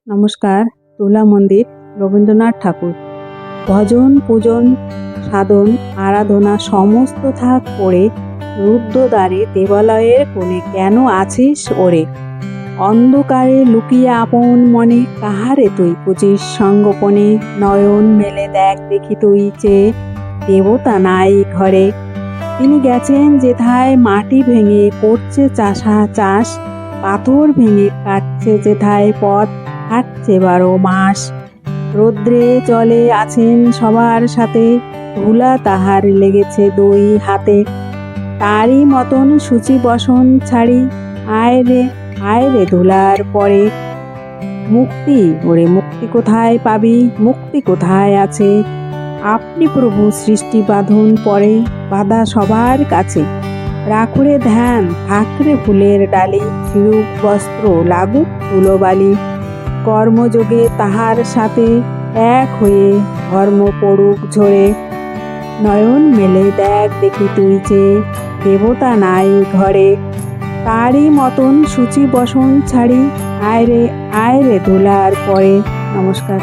নমস্কার। তুলা মন্দির, রবীন্দ্রনাথ ঠাকুর। ভজন পূজন সাধন আরাধনা সমস্ত থাক পড়ে, রুদ্ধদ্বারে দেবালয়ের কোণে কেন আছিস ওরে? অন্ধকারে লুকিয়ে আপন মনে কাহারে তুই পুজিস সঙ্গোপনে? নয়ন মেলে দেখ দেখি তুই চেয়ে, দেবতা নাই ঘরে। তিনি গেছেন যেথায় মাটি ভেঙে করছে চাষ, পাথর ভেঙে কাটছে যেথায় পথ হাঁটছে 12 মাস। রৌদ্রে জলে আছেন সবার সাথে, ধুলা তাহার লেগেছে 2 হাতে। তারই মতন সূচি বসন ছাড়ি, আয় রে ধুলার পরে। মুক্তি ওরে মুক্তি কোথায় পাবি, মুক্তি কোথায় আছে? আপনি প্রভু সৃষ্টি বাঁধন পরে, বাঁধা সবার কাছে। রাখুরে ধ্যান থাকরে ফুলের ডালি, ছিড়ুক বস্ত্র লাগুক ধুলোবালি। কর্মযোগে তাহার সাথে এক হয়ে, ধর্ম পড়ুক ঝরে। নয়ন মেলে দেখ দেখি তুই চেয়ে, দেবতা নাই ঘরে। তারই মতন সূচি বসন ছাড়ি, আয় রে ধুলার পরে। নমস্কার।